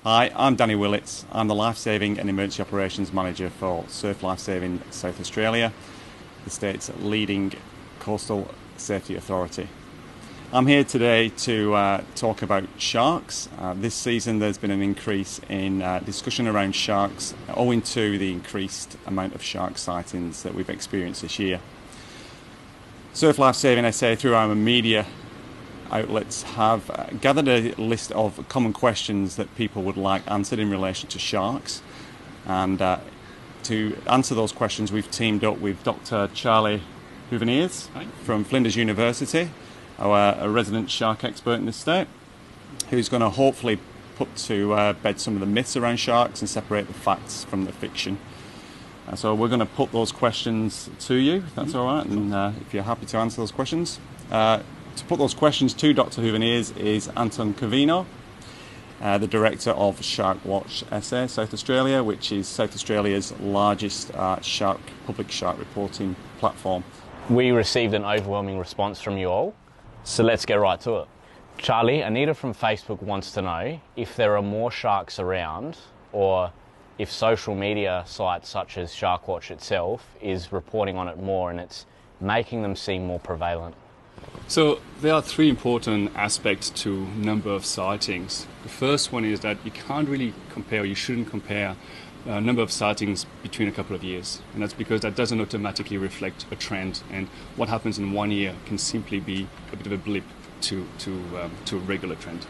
Hi, I'm Danny Willets. I'm the Lifesaving and Emergency Operations Manager for Surf Lifesaving South Australia, the state's leading coastal safety authority. I'm here today to talk about sharks. This season there's been an increase in discussion around sharks owing to the increased amount of shark sightings that we've experienced this year. Surf Lifesaving SA, through our media outlets, have gathered a list of common questions that people would like answered in relation to sharks, and to answer those questions we've teamed up with Dr Charlie Huvaneers from Flinders University, a resident shark expert in the state, who's going to hopefully put to bed some of the myths around sharks and separate the facts from the fiction. So we're going to put those questions to you, if that's all right, and if you're happy to answer those questions. To put those questions to Dr Huvaneers is Anton Covino, the Director of Shark Watch SA South Australia, which is South Australia's largest public shark reporting platform. We received an overwhelming response from you all, so let's get right to it. Charlie, Anita from Facebook wants to know if there are more sharks around, or if social media sites such as Sharkwatch itself is reporting on it more and it's making them seem more prevalent. So there are three important aspects to number of sightings. The first one is that you can't really compare, you shouldn't compare number of sightings between a couple of years, and that's because that doesn't automatically reflect a trend, and what happens in 1 year can simply be a bit of a blip to a regular trend.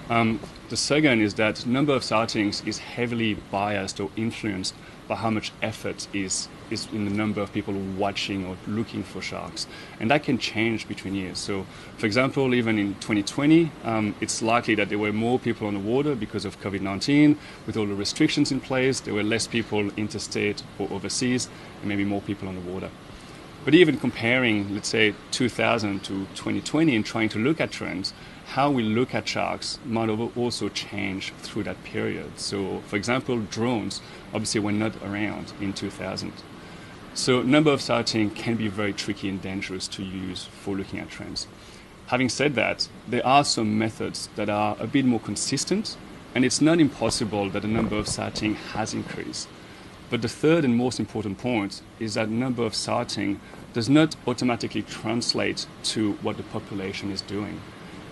The second is that number of sightings is heavily biased or influenced by how much effort is in the number of people watching or looking for sharks, and that can change between years. So, for example, even in 2020, it's likely that there were more people on the water because of COVID-19. With all the restrictions in place, there were less people interstate or overseas, and maybe more people on the water. But even comparing, let's say, 2000 to 2020 and trying to look at trends, how we look at sharks might also change through that period. So, for example, drones obviously were not around in 2000. So number of sighting can be very tricky and dangerous to use for looking at trends. Having said that, there are some methods that are a bit more consistent, and it's not impossible that the number of sighting has increased. But the third and most important point is that number of sighting does not automatically translate to what the population is doing.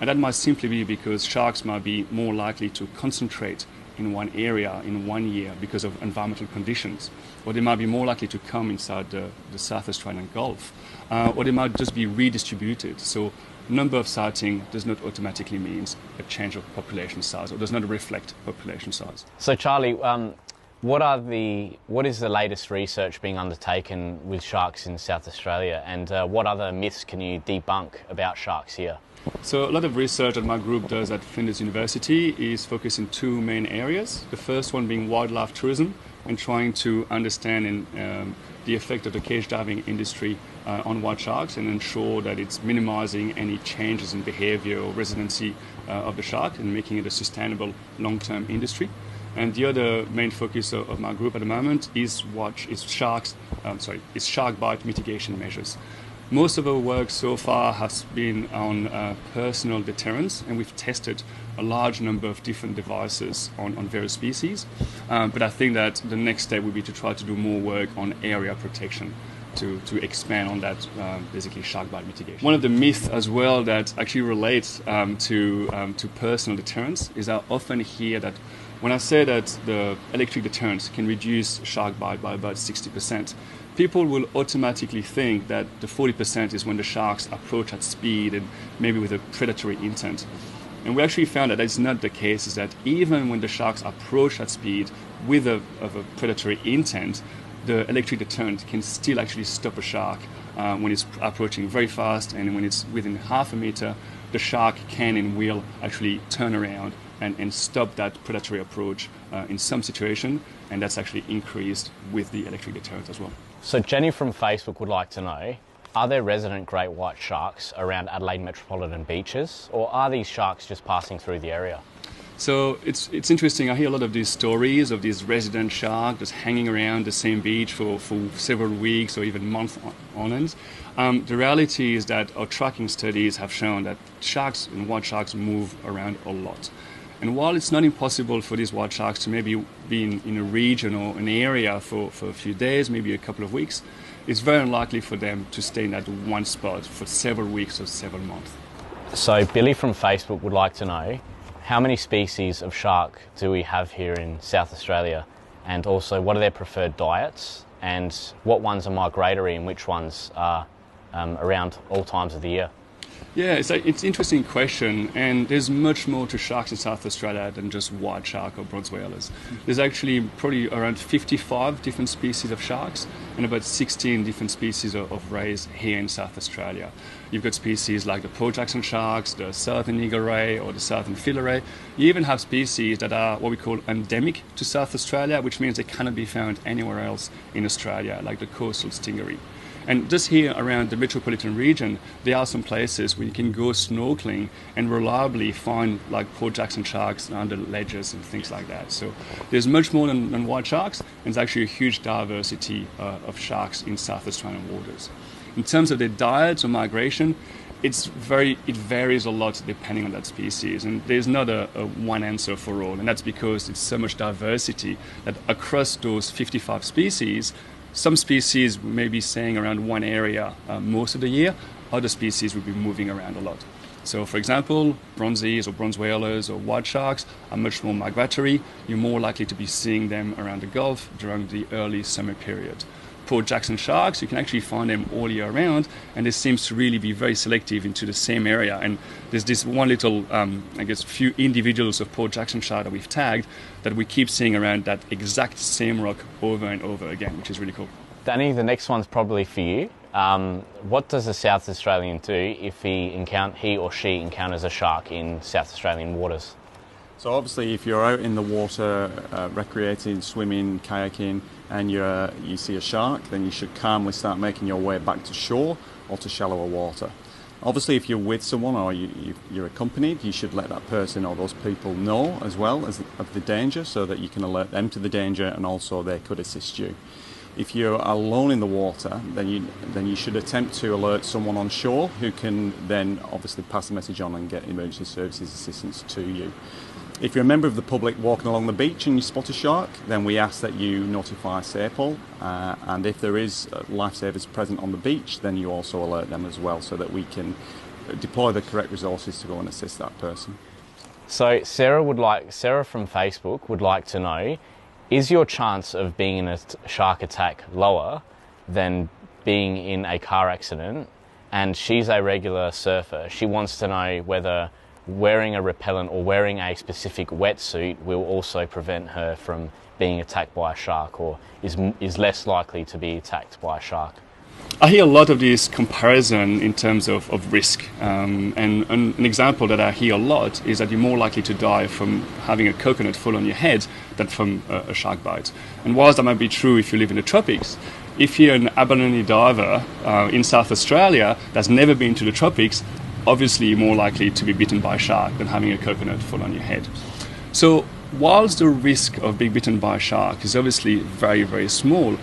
And that might simply be because sharks might be more likely to concentrate in one area in 1 year because of environmental conditions, or they might be more likely to come inside the South Australian Gulf, or they might just be redistributed. So number of sighting does not automatically mean a change of population size, or does not reflect population size. So Charlie, what is the latest research being undertaken with sharks in South Australia, and what other myths can you debunk about sharks here? So a lot of research that my group does at Flinders University is focused in two main areas. The first one being wildlife tourism, and trying to understand the effect of the cage diving industry on wild sharks and ensure that it's minimizing any changes in behaviour or residency of the shark and making it a sustainable long-term industry. And the other main focus of my group at the moment is shark bite mitigation measures. Most of our work so far has been on personal deterrence, and we've tested a large number of different devices on various species. But I think that the next step would be to try to do more work on area protection to expand on that, basically shark bite mitigation. One of the myths as well that actually relates to personal deterrence is I often hear that when I say that the electric deterrent can reduce shark bite by about 60%, people will automatically think that the 40% is when the sharks approach at speed and maybe with a predatory intent. And we actually found that that's not the case, is that even when the sharks approach at speed with a predatory intent, the electric deterrent can still actually stop a shark when it's approaching very fast, and when it's within half a meter, the shark can and will actually turn around and stop that predatory approach in some situation, and that's actually increased with the electric deterrent as well. So Jenny from Facebook would like to know, are there resident great white sharks around Adelaide metropolitan beaches, or are these sharks just passing through the area? So it's interesting. I hear a lot of these stories of these resident sharks just hanging around the same beach for several weeks or even months on end. The reality is that our tracking studies have shown that sharks and white sharks move around a lot. And while it's not impossible for these white sharks to maybe be in a region or an area for a few days, maybe a couple of weeks, it's very unlikely for them to stay in that one spot for several weeks or several months. So Billy from Facebook would like to know, how many species of shark do we have here in South Australia? And also, what are their preferred diets? And what ones are migratory and which ones are around all times of the year? Yeah, it's an interesting question, and there's much more to sharks in South Australia than just white shark or bronze whalers. There's actually probably around 55 different species of sharks and about 16 different species of rays here in South Australia. You've got species like the Port Jackson sharks, the southern eagle ray or the southern filler ray. You even have species that are what we call endemic to South Australia, which means they cannot be found anywhere else in Australia, like the coastal stingery. And just here around the metropolitan region, there are some places where you can go snorkeling and reliably find like Port Jackson sharks under ledges and things like that. So there's much more than white sharks, and there's actually a huge diversity of sharks in South Australian waters. In terms of their diets or migration, it varies a lot depending on that species, and there's not a one answer for all, and that's because it's so much diversity that across those 55 species, some species may be staying around one area most of the year, other species will be moving around a lot. So for example, bronzies or bronze whalers or white sharks are much more migratory. You're more likely to be seeing them around the Gulf during the early summer period. Port Jackson sharks, you can actually find them all year round, and this seems to really be very selective into the same area. And there's this one little, few individuals of Port Jackson shark that we've tagged that we keep seeing around that exact same rock over and over again, which is really cool. Danny, the next one's probably for you. What does a South Australian do if he or she encounters a shark in South Australian waters? So obviously if you're out in the water recreating, swimming, kayaking, and you see a shark, then you should calmly start making your way back to shore or to shallower water. Obviously if you're with someone or you're accompanied, you should let that person or those people know as well as of the danger, so that you can alert them to the danger and also they could assist you. If you're alone in the water, then you should attempt to alert someone on shore who can then obviously pass the message on and get emergency services assistance to you. If you're a member of the public walking along the beach and you spot a shark, then we ask that you notify SAPOL, and if there is lifesavers present on the beach, then you also alert them as well, so that we can deploy the correct resources to go and assist that person. So Sarah from Facebook would like to know, is your chance of being in a shark attack lower than being in a car accident? And she's a regular surfer. She wants to know whether wearing a repellent or wearing a specific wetsuit will also prevent her from being attacked by a shark, or is less likely to be attacked by a shark. I hear a lot of this comparison in terms of risk, and an example that I hear a lot is that you're more likely to die from having a coconut fall on your head than from a shark bite. And whilst that might be true if you live in the tropics, if you're an abalone diver in South Australia that's never been to the tropics, obviously you're more likely to be bitten by a shark than having a coconut fall on your head. So whilst the risk of being bitten by a shark is obviously very, very small,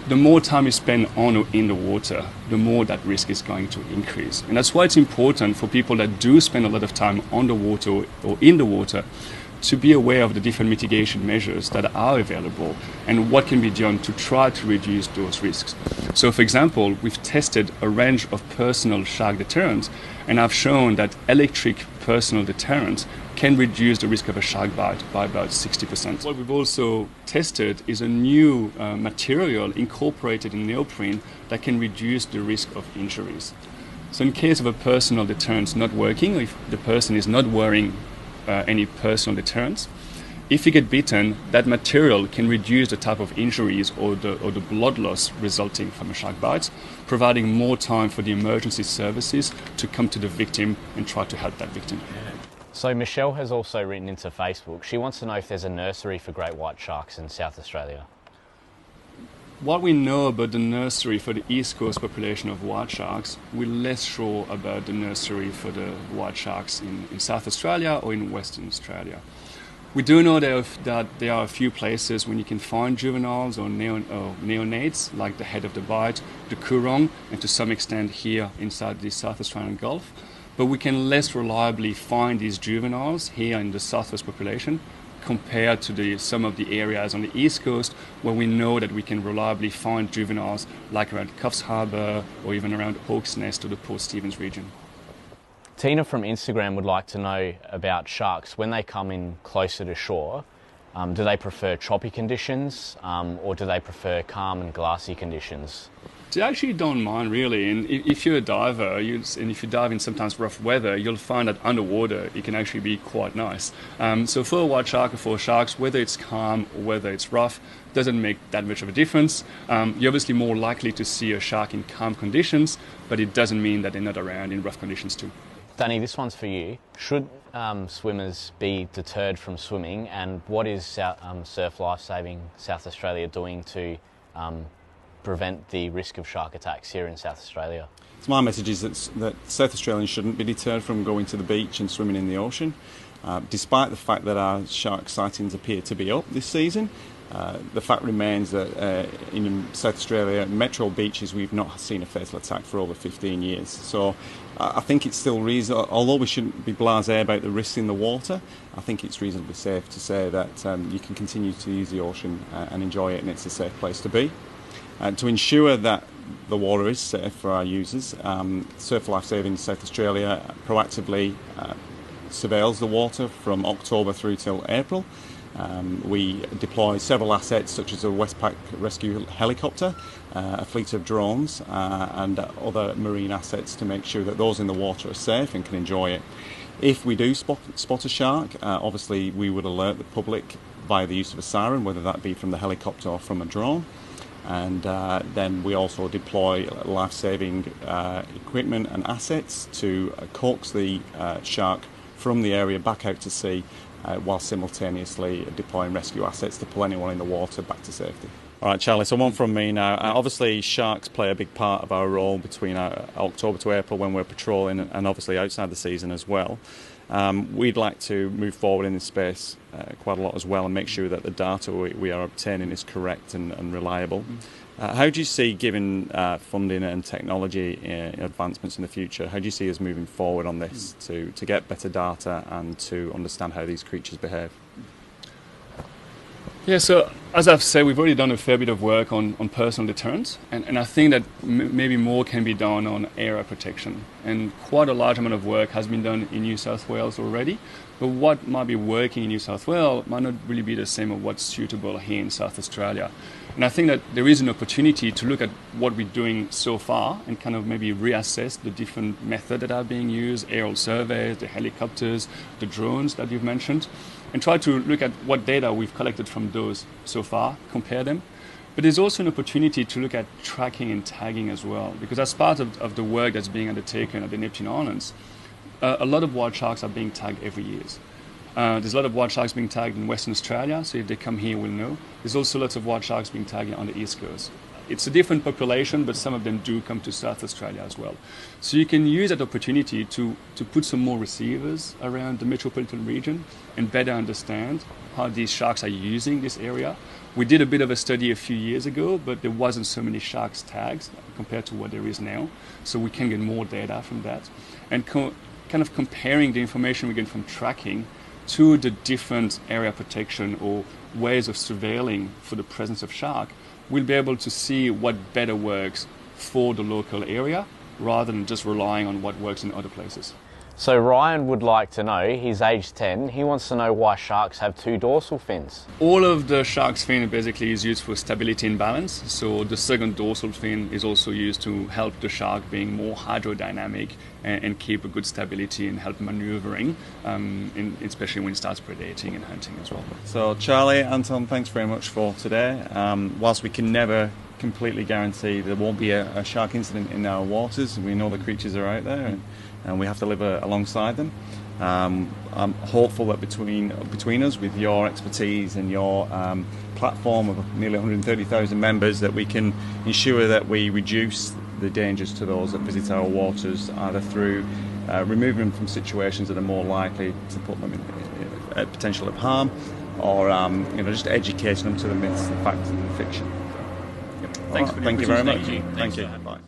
the more time you spend on or in the water, the more that risk is going to increase. And that's why it's important for people that do spend a lot of time on the water or in the water to be aware of the different mitigation measures that are available and what can be done to try to reduce those risks. So for example, we've tested a range of personal shark deterrents, and I've shown that electric personal deterrent can reduce the risk of a shark bite by about 60%. What we've also tested is a new material incorporated in neoprene that can reduce the risk of injuries. So in case of a personal deterrent not working, or if the person is not wearing any personal deterrents, if you get bitten, that material can reduce the type of injuries or the blood loss resulting from a shark bite, providing more time for the emergency services to come to the victim and try to help that victim. So Michelle has also written into Facebook. She wants to know if there's a nursery for great white sharks in South Australia. What we know about the nursery for the East Coast population of white sharks, we're less sure about the nursery for the white sharks in South Australia or in Western Australia. We do know that there are a few places when you can find juveniles or neonates, like the head of the bite, the Coorong, and to some extent here inside the South Australian Gulf. but we can less reliably find these juveniles here in the southwest population compared to some of the areas on the east coast where we know that we can reliably find juveniles, like around Coffs Harbour or even around Hawke's Nest or the Port Stephens region. Tina from Instagram would like to know about sharks when they come in closer to shore. Do they prefer choppy conditions or do they prefer calm and glassy conditions? They actually don't mind really, and if you're a diver and if you dive in sometimes rough weather, you'll find that underwater it can actually be quite nice. So for a white shark or for sharks, whether it's calm or whether it's rough, doesn't make that much of a difference. You're obviously more likely to see a shark in calm conditions, but it doesn't mean that they're not around in rough conditions too. Danny, this one's for you. Should swimmers be deterred from swimming, and what is Surf Lifesaving South Australia doing to prevent the risk of shark attacks here in South Australia? So my message is that South Australians shouldn't be deterred from going to the beach and swimming in the ocean. Despite the fact that our shark sightings appear to be up this season, the fact remains that in South Australia, metro beaches, we've not seen a fatal attack for over 15 years. So I think it's still reasonable, although we shouldn't be blasé about the risks in the water, I think it's reasonably safe to say that you can continue to use the ocean and enjoy it, and it's a safe place to be. To ensure that the water is safe for our users, Surf Lifesaving South Australia proactively surveils the water from October through till April. We deploy several assets such as a Westpac rescue helicopter, a fleet of drones and other marine assets to make sure that those in the water are safe and can enjoy it. If we do spot a shark, obviously we would alert the public via the use of a siren, whether that be from the helicopter or from a drone. And then we also deploy life-saving equipment and assets to coax the shark from the area back out to sea, while simultaneously deploying rescue assets to pull anyone in the water back to safety. All right, Charlie, so one from me now. Obviously, sharks play a big part of our role between October to April when we're patrolling, and obviously outside the season as well. We'd like to move forward in this space quite a lot as well and make sure that the data we are obtaining is correct and reliable. How do you see, given funding and technology advancements in the future, how do you see us moving forward on this to get better data and to understand how these creatures behave? Yeah, so as I've said, we've already done a fair bit of work on personal deterrence, and I think that maybe more can be done on area protection. And quite a large amount of work has been done in New South Wales already, but what might be working in New South Wales might not really be the same as what's suitable here in South Australia. And I think that there is an opportunity to look at what we're doing so far and kind of maybe reassess the different methods that are being used, aerial surveys, the helicopters, the drones that you've mentioned, and try to look at what data we've collected from those so far, compare them. But there's also an opportunity to look at tracking and tagging as well, because as part of the work that's being undertaken at the Neptune Islands, a lot of wild sharks are being tagged every year. There's a lot of wild sharks being tagged in Western Australia, so if they come here, we'll know. There's also lots of wild sharks being tagged on the East Coast. It's a different population, but some of them do come to South Australia as well. So you can use that opportunity to put some more receivers around the metropolitan region and better understand how these sharks are using this area. We did a bit of a study a few years ago, but there wasn't so many sharks tags compared to what there is now. So we can get more data from that. And kind of comparing the information we get from tracking to the different area protection or ways of surveilling for the presence of shark, we'll be able to see what better works for the local area rather than just relying on what works in other places. So Ryan would like to know, he's age 10, he wants to know why sharks have two dorsal fins. All of the shark's fin basically is used for stability and balance. So the second dorsal fin is also used to help the shark being more hydrodynamic and keep a good stability and help maneuvering, especially when it starts predating and hunting as well. So Charlie, Anton, thanks very much for today. Whilst we can never completely guarantee there won't be a shark incident in our waters, we know the creatures are out there and we have to live alongside them. I'm hopeful that between us, with your expertise and your platform of nearly 130,000 members, that we can ensure that we reduce the dangers to those that visit our waters, either through removing them from situations that are more likely to put them in potential of harm, or just educating them to the myths, the facts, and the fiction. Thanks. Thank you very much. Thank you. Bye.